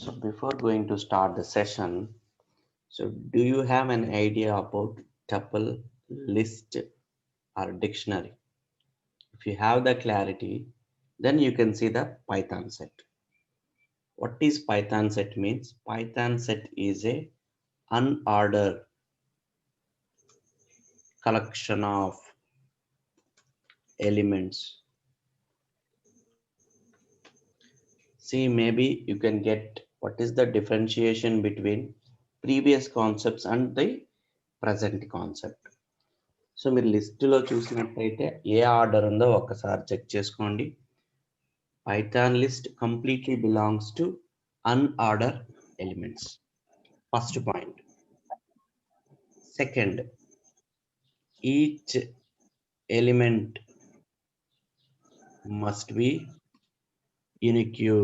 So before going to start the session, so do you have an idea about tuple, list, or dictionary? If you have the clarity, then you can see the Python set. What is Python set means? Python set is a unordered collection of elements. See, maybe you can get what is the differentiation between previous concepts and the present concept. So మీరు లిస్టులో చూసినట్టయితే ఏ order ఉందో ఒకసారి check చేసుకోండి. Python list completely belongs to unorder elements. First point. Second, each element must be in a queue.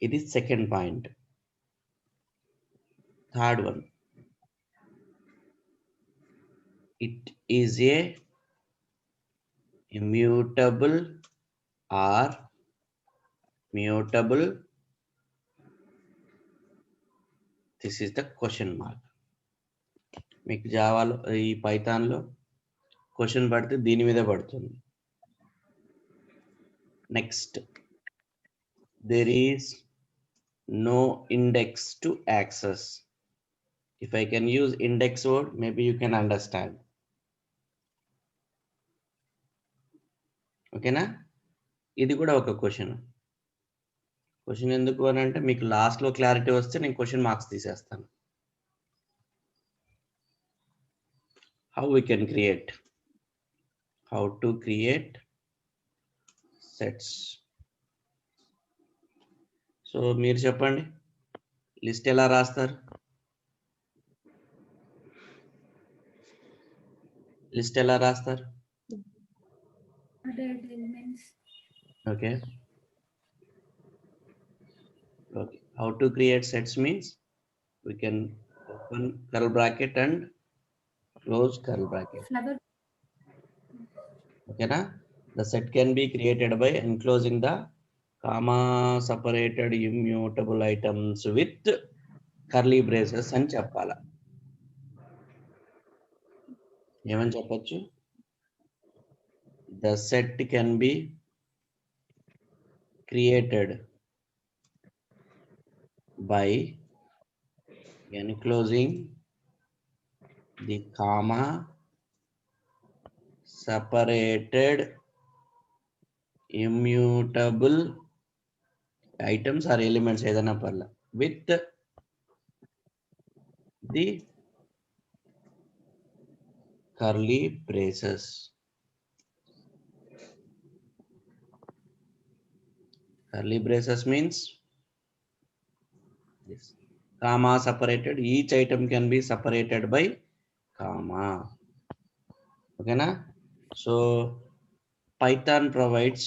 It is second point. Third one, it is a immutable or mutable. This is the question mark. మీకు జావాలో ఈ పైథాన్లో question పడితే దీని మీద పడుతుంది. Next, there is no index to access. If I can use index word, maybe you can understand. ఓకేనా? ఇది కూడా ఒక క్వశ్చన్. క్వశ్చన్ ఎందుకు అని అంటే మీకు లాస్ట్లో క్లారిటీ వస్తే నేను క్వశ్చన్ మార్క్స్ తీసేస్తాను. How we can create? How to create sets? So మీరు చెప్పండి, లిస్ట్ ఎలా రాస్తారు? లిస్ట్ ఎలా రాస్తారు? Okay. Okay. How to create sets means we can open curly bracket and close curly bracket. Okay, na? The set can be created by enclosing the comma separated immutable items with curly braces అని చెప్పాలా? ఏమని చెప్పొచ్చు? The set can be created by enclosing the comma separated immutable items or elements ఏదైనా పర్లే with the curly braces. Curly braces means this comma separated, each item can be separated by comma. Okay na? So Python provides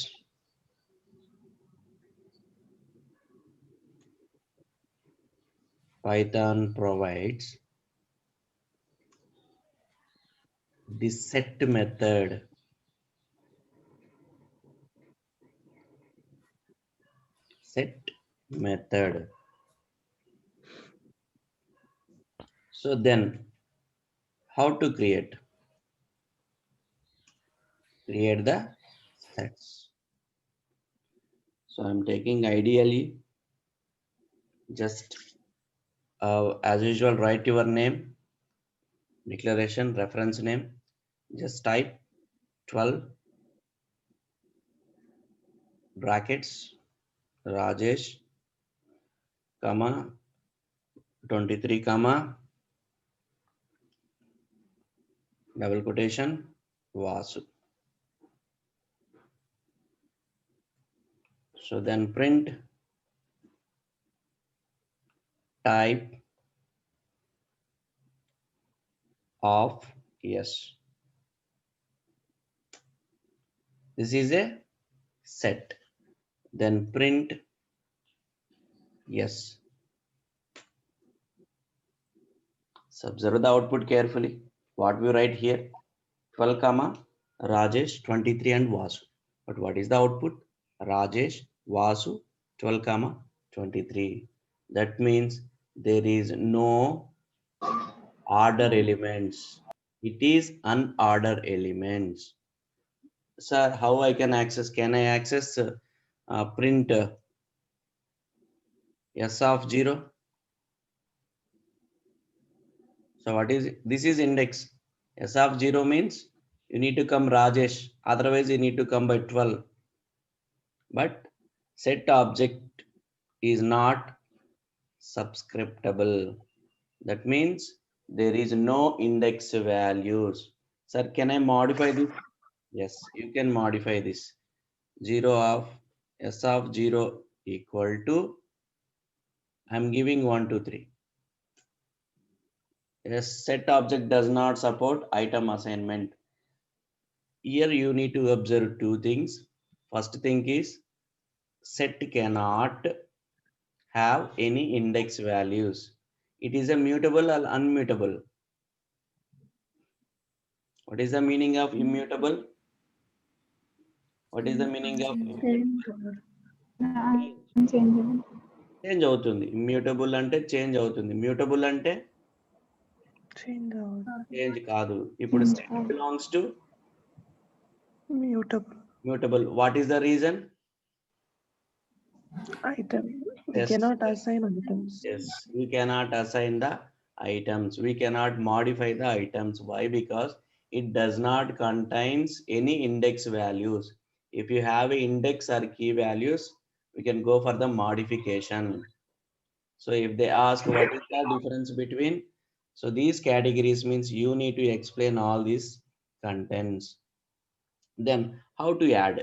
the set method. So then how to create the sets? So I'm taking ideally just as usual, write your name, declaration, reference name, just type 12 brackets Rajesh, comma 23, comma double quotation Vasu. So then print type of yes. This is a set. Then print yes. So observe the output carefully. What we write here? 12 comma Rajesh, 23 and Vasu. But what is the output? Rajesh, Vasu, 12, 23. That means there is no order elements. It is unordered elements. Sir, how I can access? Can I access print S of 0? So what is this is index. S of 0 means you need to come Rajesh. Otherwise you need to come by 12. But set object is not subscriptable. That means there is no index values. Sir, can I modify this? Yes, you can modify this. 0 of S of 0 equal to, I'm giving 1, 2, 3. Yes, set object does not support item assignment. Here you need to observe two things. First thing is set cannot have any index values. It is a mutable or unmutable. What is the meaning of immutable? What is the meaning of immutable? Unchangeable. Change అవుతుంది. Immutable అంటే change అవుతుంది. Mutable అంటే change కాదు. ఇప్పుడు set belongs to mutable. What is the reason? Item. We Yes. cannot assign items. Yes, we cannot assign the items. We cannot modify the items. Why? Because it does not contains any index values. If you have a index or key values, we can go for the modification. So if they ask what is the difference between, so these categories means you need to explain all these contents. Then how to add?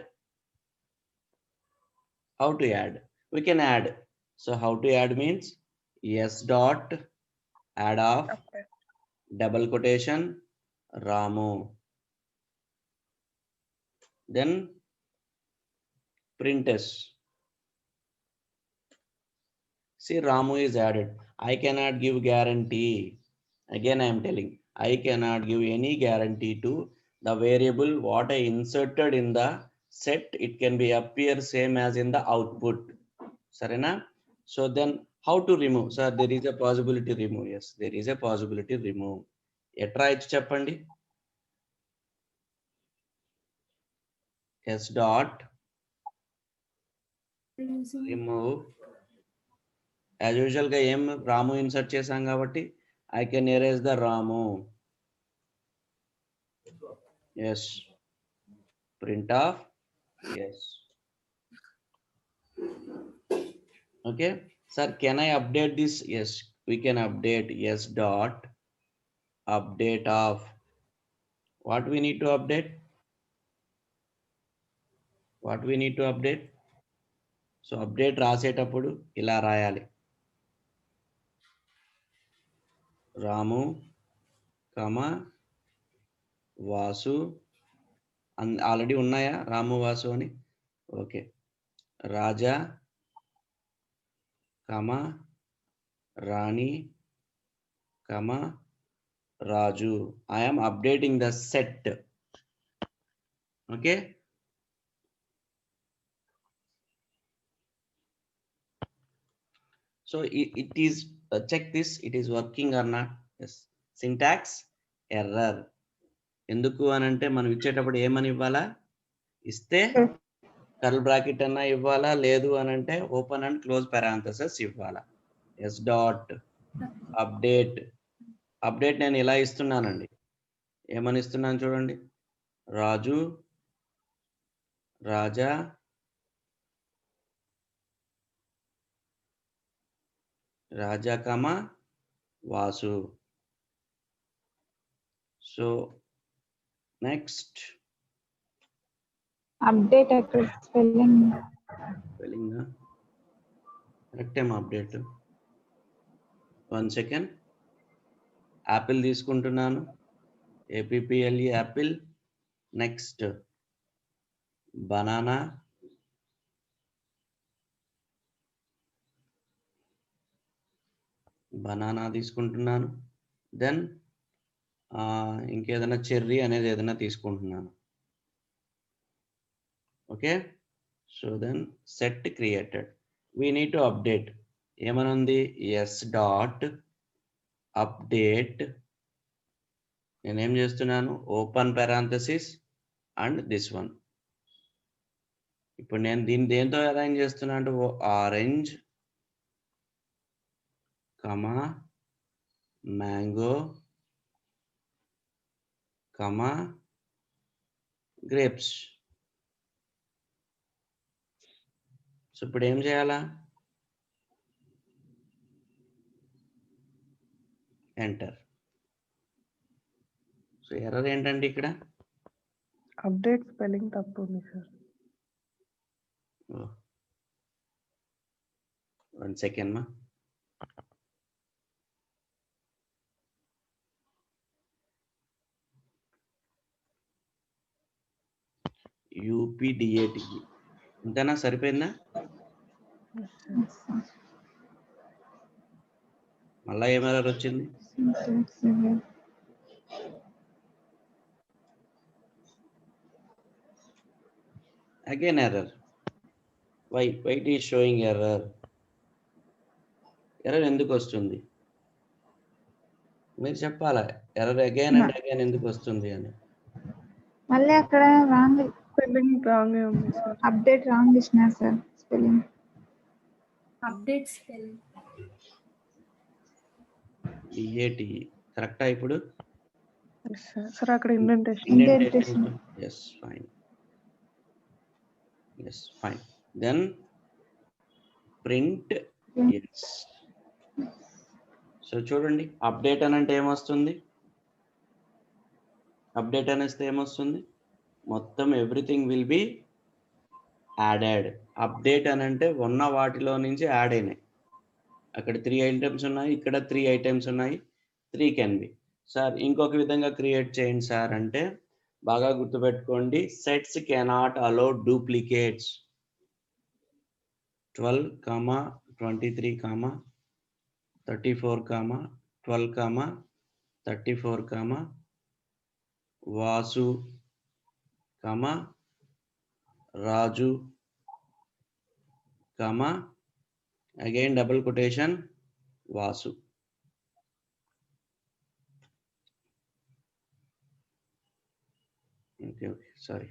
How to add? We can add. So how to add means s dot add of double quotation Ramu. Then print s. See, Ramu is added. I cannot give guarantee. Again, I am telling, I cannot give any guarantee to the variable what I inserted in the set. It can be appear same as in the output. Sarena? So then how to remove? Sir, there is a possibility remove. Yes, there is a possibility remove. Etra ichi cheppandi. S dot remove. As usual గా ఏం రాము insert చేసాం కాబట్టి I can erase the Ramu. Yes. Print of yes. Okay. Sir, can I update this? Yes, we can update yes dot update of. What we need to update? What we need to update? So update రాసేటప్పుడు ఇలా రాయాలి. రాము కమా Vasu already ఉన్నాయా రాము వాసు అని? Okay. Raja comma Rani comma Raju. I am updating the set. Okay. So it is check this. It is working or not? Yes. Syntax error. ఎందుకు అని అంటే మనం ఇచ్చేటప్పుడు ఏమని ఇవ్వాలా? ఇస్తే కర్ల్ బ్రాకెట్ అన్నా ఇవ్వాలా, లేదు అని అంటే ఓపెన్ అండ్ క్లోజ్ పారాంథసిస్ ఇవ్వాలా. S dot update. అప్డేట్ నేను ఇలా ఇస్తున్నానండి. ఏమని ఇస్తున్నాను చూడండి. రాజు రాజా రాజా కమా వాసు. సో నెక్స్ట్ అప్డేట్ అక్కడ స్పెల్లింగ్ కరెక్ట్ ఏమో అప్డేట్. 1 సెకండ్. యాపిల్ తీసుకుంటున్నాను. APPLE Apple. Next banana. Banana తీసుకుంటున్నాను. దెన్ ఇంకేదైనా చెర్రీ అనేది ఏదైనా తీసుకుంటున్నాను. Okay, so then set created, we need to update. ఏమనుంది s డాట్ అప్డేట్, నేనేం చేస్తున్నాను open parenthesis and this one. ఇప్పుడు నేను దీన్ని దేంతో అరేంజ్ చేస్తున్నా అంటే ఆరెంజ్ కమా మ్యాంగో కమా గ్రేప్స్. సో ఇప్పుడు ఏం చేయాలా, ఎంటర్. సో ఎర్రర్ ఏంటంటే ఇక్కడ అప్డేట్ స్పెల్లింగ్ తప్పు ఉంది సార్. 1 సెకండ్ మా. UPDAT ఇంతనా సరిపోయిందా? మళ్ళా ఏం ఎర్రర్ వచ్చింది? Again error. Why it is showing error? Error ఎందుకు వస్తుంది మీరు చెప్పాలా, ఎర్రర్ అగైన్ అండ్ అగైన్ ఎందుకు వస్తుంది అని. మళ్ళీ అక్కడ రాంగ్ స్పెల్లింగ్ రాంగ్ ఉంది సార్. అప్డేట్ రాంగ్ ఇచ్చినారు sir spelling. Update spelling DAT కరెక్టా ఇప్పుడు? సార్ అక్కడ indentation. Indentation. Yes, fine. Yes, fine. Then print yes. So చూడండి అప్డేట్ అని అంటే ఏమొస్తుంది, అప్డేట్ అనేస్తే ఏమొస్తుంది, మొత్తం everything will be added. Update అని అంటే ఉన్న వాటిలో నుంచి యాడ్ అయినాయి. అక్కడ 3 ఐటమ్స్ ఉన్నాయి, ఇక్కడ 3 ఐటమ్స్ ఉన్నాయి, 3 కెన్ బి. సార్ ఇంకొక విధంగా క్రియేట్ చేయండి సార్ అంటే బాగా గుర్తుపెట్టుకోండి, sets cannot allow duplicates. 12, 23, 34, 12, 34, Vasu, Raju, again double quotation Vasu. Okay sorry,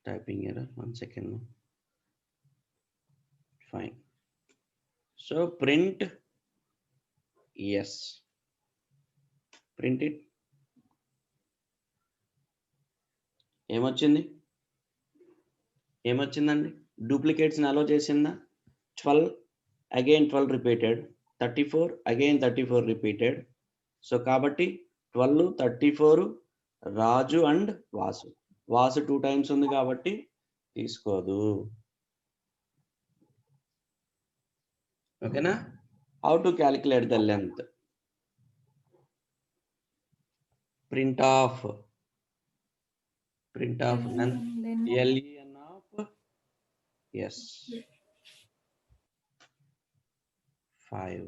typing error, 1 second. Fine. So print yes, print it. ఏమొచ్చిందండి డూప్లికేట్స్ని అలో చేసిందా? 12 again 12 repeated, 34 again 34 repeated. So కాబట్టి 12, 34 రాజు అండ్ వాసు. వాసు 2 టైమ్స్ ఉంది కాబట్టి తీసుకోదు. ఓకేనా? How to calculate the length? Print of length, len of yes 5.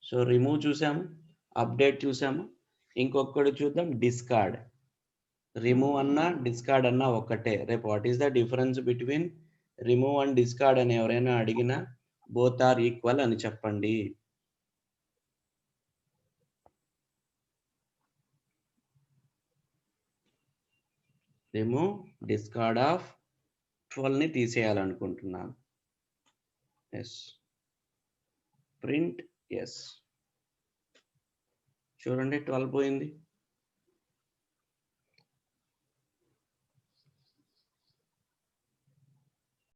So remove చూసాము, update చూసాము, ఇంకొకటి చూద్దాం డిస్కార్డ్. రిమూవ్ అన్నా డిస్కార్డ్ అన్నా ఒక్కటే. రేపు what is the difference between remove and discard అని ఎవరైనా అడిగినా బోత్ ఆర్ ఈక్వల్ అని చెప్పండి. రిమూవ్ డిస్కార్డ్ ఆఫ్ 12ని తీసేయాలనుకుంటున్నాను. S print S. చూడండి 12 పోయింది.